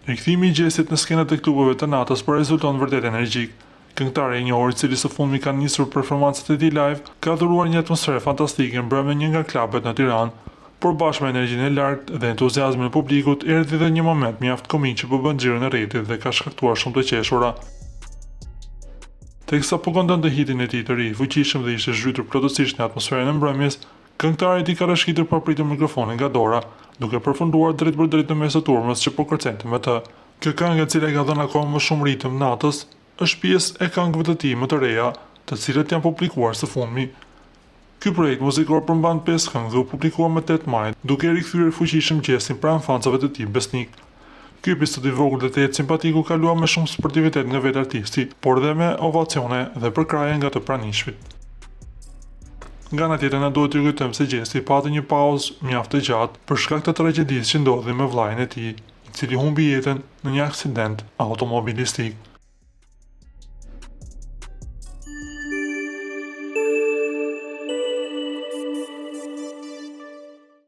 Rikthimi i Gjesit në skenat e klubeve të natës po rezulton vërtet energjik. Këngëtari i njohur, i cili së fundmi ka nisur performancat e tij live, ka dhuruar një atmosferë fantastike mbrëmje një nga klubet në Tiranë, por bashkë me energjinë e lartë dhe entuziazmin e publikut, erdhi edhe një moment mjaft komik që po bën xhirin e rritit dhe ka shkaktuar shumë të qeshura. Teksa po këndonte hitin e tij të ri, fuqishëm dhe ishte zhytur plotësisht në atmosferën e mbrëmjes, këngëtari i tij ka rashkitur pa pritur mikrofonin nga dora, duke përfunduar drejt për drejt në mes të turmës që po kërcente me të. Kjo këngë, e cila ka dhënë akoma më shumë ritëm natës, është pjesë e këngëve të tij më të reja, të cilat janë publikuar së fundmi. Ky projekt muzikor përmban 5 këngë dhe u publikua më 8 maj, duke rikthyer fuqishëm Gjesin pranë fansave të tij besnik. Ky episod i vogël dhe të jetë simpatiku kalua me shumë sportivitet nga vetë artisti, por dhe me ovacione dhe përkraje nga të pranishmit. Nga ana tjetër, na duhet t'ju kujtojmë se Gjesi pati një pauzë mjaft të gjatë për shkak të tragjedisë që ndodhi me vllajën e tij, i cili humbi jetën në një aksident automobilistik.